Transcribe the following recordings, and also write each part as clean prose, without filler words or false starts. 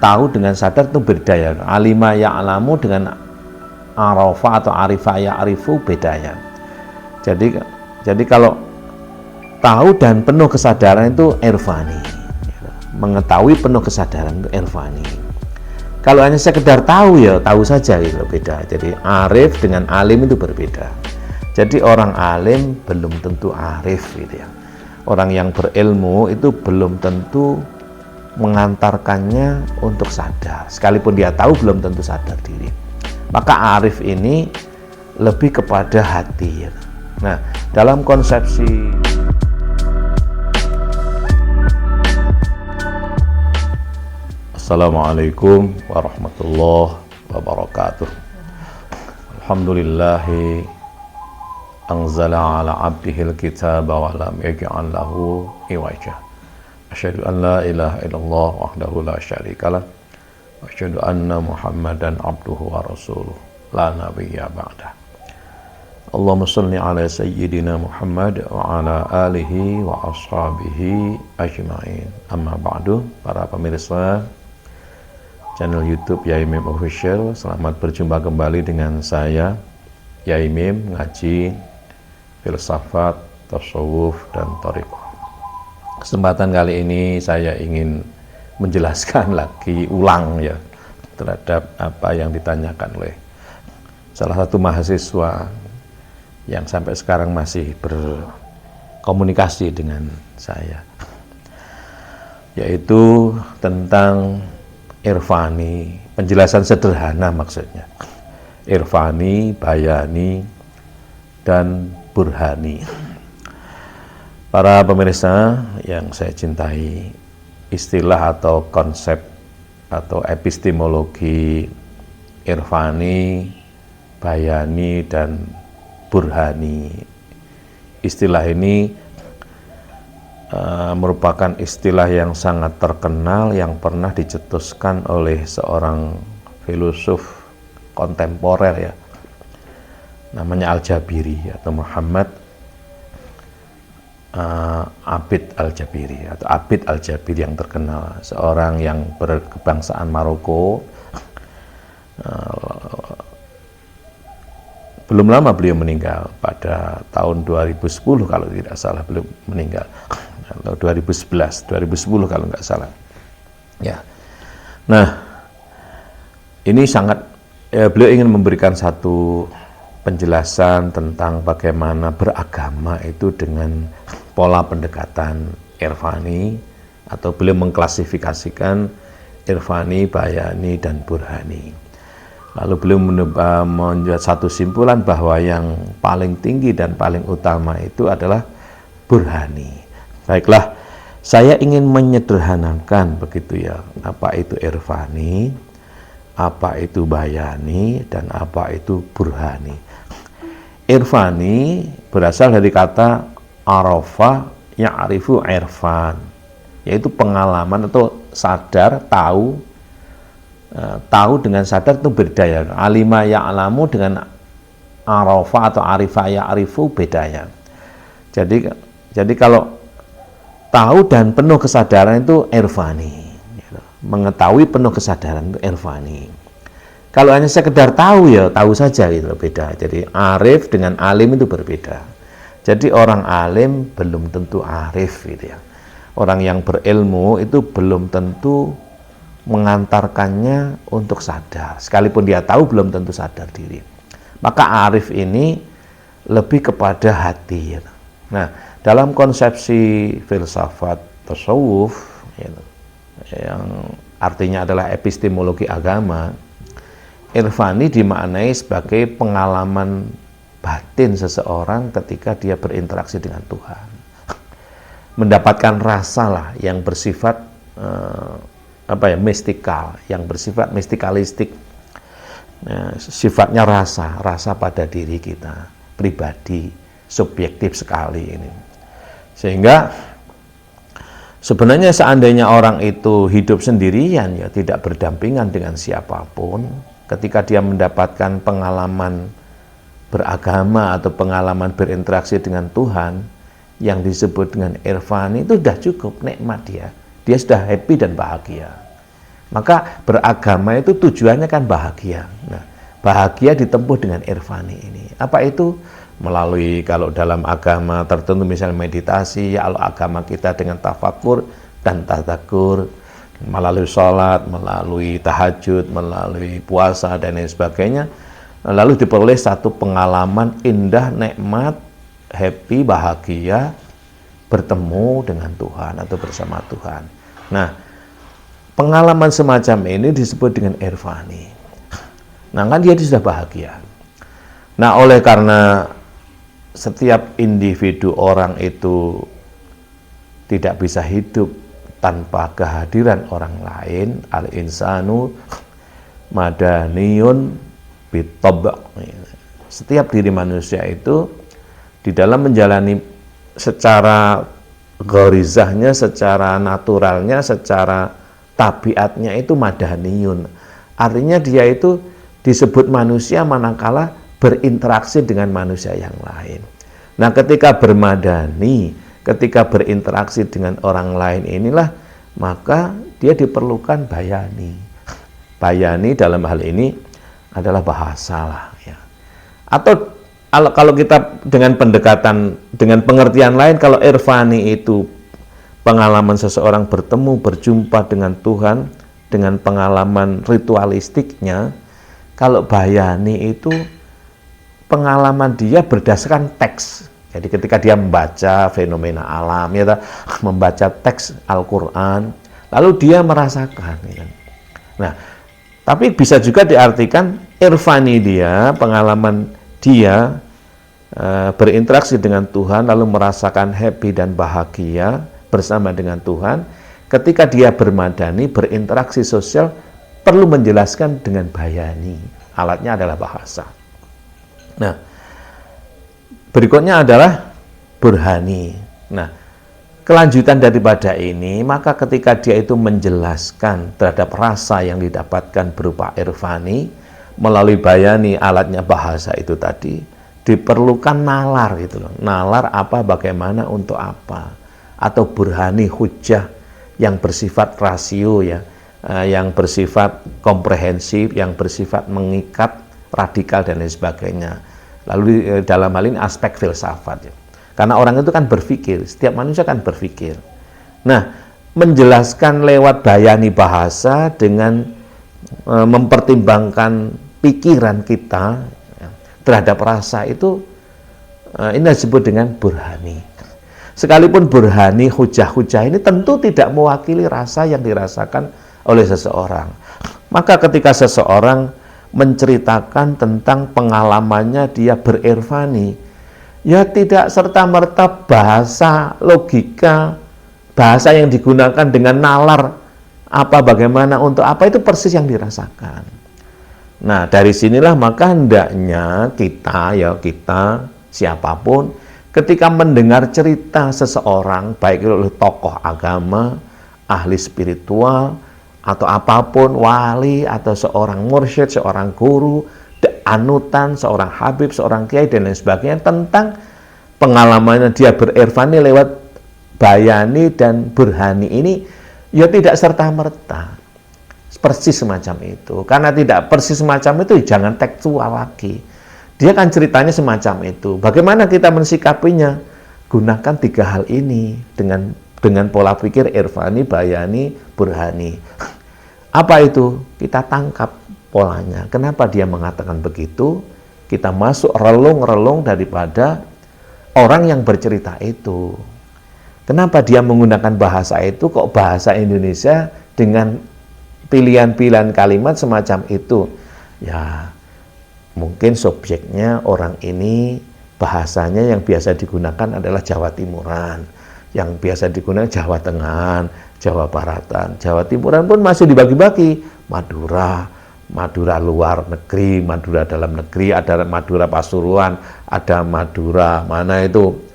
tahu dengan sadar itu beda ya. Alima ya'lamu dengan arafa atau arifa ya'rifu beda ya. Jadi kalau tahu dan penuh kesadaran itu irfani. Mengetahui penuh kesadaran itu irfani. Kalau hanya sekedar tahu ya tahu saja itu beda. Jadi arif dengan alim itu berbeda. Jadi orang alim belum tentu arif gitu ya. Orang yang berilmu itu belum tentu mengantarkannya untuk sadar. Sekalipun dia tahu belum tentu sadar diri. Maka arif ini lebih kepada hati. Nah, dalam konsepsi Assalamualaikum warahmatullahi wabarakatuh. Alhamdulillahi anzala ala abdihil kitaba wa lam yaj'al lahu iwaja. Asyhadu an la ilaha illallah wahdahu la syarikalah wa asyhadu anna Muhammadan abduhu wa rasuluh la nabiyya ba'dah. Allahumma shalli ala sayyidina Muhammad wa ala alihi wa ashabihi ajma'in. Amma ba'du, para pemirsa channel YouTube Yai Mim Official, selamat berjumpa kembali dengan saya Yai Mim, ngaji filsafat, tasawuf dan thariqah. Kesempatan kali ini saya ingin menjelaskan lagi ulang ya terhadap apa yang ditanyakan oleh salah satu mahasiswa yang sampai sekarang masih berkomunikasi dengan saya, yaitu tentang irfani, penjelasan sederhana maksudnya. Irfani, bayani, dan burhani. Para pemirsa yang saya cintai, istilah atau konsep atau epistemologi irfani, bayani, dan burhani, istilah ini merupakan istilah yang sangat terkenal yang pernah dicetuskan oleh seorang filosof kontemporer ya, namanya Al-Jabiri atau Muhammad Abid Al-Jabiri atau Abid Al-Jabiri yang terkenal, seorang yang berkebangsaan Maroko. Belum lama beliau meninggal, pada tahun 2010 kalau tidak salah beliau meninggal, atau 2010 kalau nggak salah ya. Nah, ini sangat beliau ingin memberikan satu penjelasan tentang bagaimana beragama itu dengan pola pendekatan irfani, atau beliau mengklasifikasikan irfani, bayani, dan burhani. Lalu beliau membuat satu simpulan bahwa yang paling tinggi dan paling utama itu adalah burhani. Baiklah, saya ingin menyederhanakan begitu ya, apa itu irfani, apa itu bayani, dan apa itu burhani. Irfani berasal dari kata arafa ya'rifu irfan, yaitu pengalaman atau sadar, tahu dengan sadar itu beda ya. Alima ya'lamu dengan arafa atau arifa ya'rifu beda ya. Jadi kalau tahu dan penuh kesadaran itu irfani. Mengetahui penuh kesadaran itu irfani. Kalau hanya sekedar tahu ya tahu saja itu beda. Jadi arif dengan alim itu berbeda. Jadi orang alim belum tentu arif gitu ya. Orang yang berilmu itu belum tentu mengantarkannya untuk sadar. Sekalipun dia tahu belum tentu sadar diri. Maka arif ini lebih kepada hati. Nah, dalam konsepsi filsafat tasawuf yang artinya adalah epistemologi agama, irfani dimaknai sebagai pengalaman batin seseorang ketika dia berinteraksi dengan Tuhan. Mendapatkan rasa lah yang bersifat mistikal, yang bersifat mistikalistik. Nah, sifatnya rasa pada diri kita, pribadi, subjektif sekali ini. Sehingga sebenarnya seandainya orang itu hidup sendirian ya, tidak berdampingan dengan siapapun, ketika dia mendapatkan pengalaman beragama atau pengalaman berinteraksi dengan Tuhan yang disebut dengan irfan, itu sudah cukup nikmat dia sudah happy dan bahagia. Maka beragama itu tujuannya kan bahagia. Nah, bahagia ditempuh dengan irfani ini. Apa itu? Melalui kalau dalam agama tertentu misalnya meditasi, kalau agama kita dengan tafakur dan tadakur, melalui sholat, melalui tahajud, melalui puasa dan lain sebagainya, lalu diperoleh satu pengalaman indah, nikmat, happy, bahagia, bertemu dengan Tuhan atau bersama Tuhan. Nah, pengalaman semacam ini disebut dengan irfani. Nah, kan dia sudah bahagia. Nah, oleh karena setiap individu orang itu tidak bisa hidup tanpa kehadiran orang lain, al-insanu madaniyun bitab'. Setiap diri manusia itu di dalam menjalani secara gharizahnya, secara naturalnya, secara tabiatnya itu madaniyun. Artinya dia itu disebut manusia manakala berinteraksi dengan manusia yang lain. Nah, ketika bermadani, ketika berinteraksi dengan orang lain inilah, maka dia diperlukan bayani. Bayani dalam hal ini adalah bahasa lah, ya. Atau kalau kita dengan pendekatan, dengan pengertian lain, kalau irfani itu pengalaman seseorang bertemu, berjumpa dengan Tuhan, dengan pengalaman ritualistiknya, kalau bayani itu pengalaman dia berdasarkan teks. Jadi ketika dia membaca fenomena alam, ya, membaca teks Al-Quran, lalu dia merasakan. Ya. Nah, tapi bisa juga diartikan irfani dia, pengalaman dia berinteraksi dengan Tuhan, lalu merasakan happy dan bahagia bersama dengan Tuhan. Ketika dia bermadani, berinteraksi sosial, perlu menjelaskan dengan bayani. Alatnya adalah bahasa. Nah, berikutnya adalah burhani. Nah, kelanjutan daripada ini, maka ketika dia itu menjelaskan terhadap rasa yang didapatkan berupa irfani, melalui bayani, alatnya bahasa itu tadi, diperlukan nalar gitu loh. Nalar apa, bagaimana, untuk apa. Atau burhani, hujjah yang bersifat rasio, ya, yang bersifat komprehensif, yang bersifat mengikat, radikal dan lain sebagainya. Lalu dalam hal ini aspek filsafat, ya. Karena orang itu kan berpikir, setiap manusia kan berpikir. Nah, menjelaskan lewat bayani bahasa dengan mempertimbangkan pikiran kita, ya, terhadap rasa itu, ini disebut dengan burhani. Sekalipun burhani, hujah-hujah ini tentu tidak mewakili rasa yang dirasakan oleh seseorang. Maka ketika seseorang menceritakan tentang pengalamannya dia berirfani, ya tidak serta-merta bahasa logika, bahasa yang digunakan dengan nalar apa, bagaimana, untuk apa, itu persis yang dirasakan. Nah, dari sinilah maka hendaknya kita, ya kita, siapapun, ketika mendengar cerita seseorang, baik oleh tokoh agama, ahli spiritual, atau apapun, wali, atau seorang mursyid, seorang guru, anutan, seorang habib, seorang kiai, dan lain sebagainya, tentang pengalamannya dia berirfani lewat bayani dan burhani ini, ya tidak serta-merta persis semacam itu. Karena tidak persis semacam itu, jangan tekstual lagi. Dia kan ceritanya semacam itu. Bagaimana kita mensikapinya? Gunakan 3 hal ini dengan pola pikir irfani, bayani, burhani. Apa itu? Kita tangkap polanya. Kenapa dia mengatakan begitu? Kita masuk relung-relung daripada orang yang bercerita itu. Kenapa dia menggunakan bahasa itu? Kok bahasa Indonesia dengan pilihan-pilihan kalimat semacam itu? Ya, mungkin subjeknya orang ini bahasanya yang biasa digunakan adalah Jawa Timuran, yang biasa digunakan Jawa Tengah, Jawa Baratan. Jawa Timuran pun masih dibagi-bagi, Madura, Madura luar negeri, Madura dalam negeri, ada Madura Pasuruan, ada Madura mana itu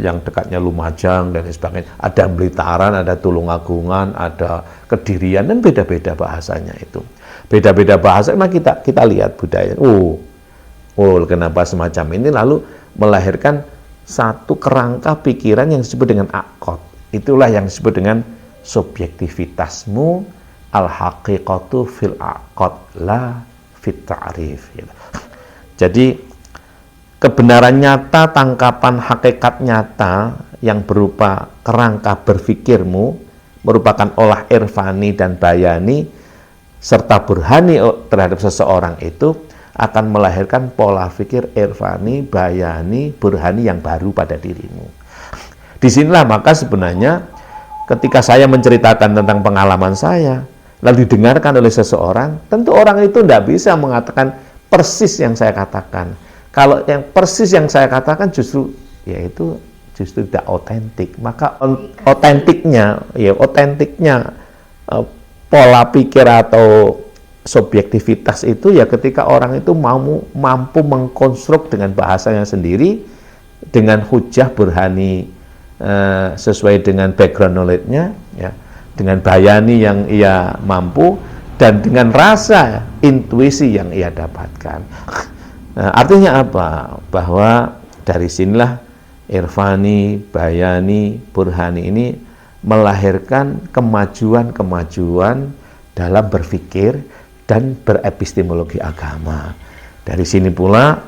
yang dekatnya Lumajang dan sebagainya, ada Blitaran, ada Tulungagungan, ada Kedirian, dan beda-beda bahasanya itu. Beda-beda bahasa, memang kita lihat budaya. Kenapa semacam ini, lalu melahirkan satu kerangka pikiran yang disebut dengan akod. Itulah yang disebut dengan subjektivitasmu al-haqiqatu fil aqad la fit ta'rif. Jadi kebenaran nyata, tangkapan hakikat nyata yang berupa kerangka berfikirmu merupakan olah irfani dan bayani serta burhani terhadap seseorang itu akan melahirkan pola pikir irfani, bayani, burhani yang baru pada dirimu. Disinilah maka sebenarnya ketika saya menceritakan tentang pengalaman saya, lalu didengarkan oleh seseorang, tentu orang itu tidak bisa mengatakan persis yang saya katakan. Kalau yang persis yang saya katakan justru tidak otentik. Maka otentiknya pola pikir atau subjektivitas itu ya ketika orang itu mampu mengkonstruk dengan bahasanya sendiri, dengan hujah burhani sesuai dengan background knowledge-nya, ya, dengan bayani yang ia mampu, dan dengan rasa intuisi yang ia dapatkan. Nah, artinya apa? Bahwa dari sinilah irfani, bayani, burhani ini melahirkan kemajuan-kemajuan dalam berpikir dan berepistemologi agama. Dari sini pula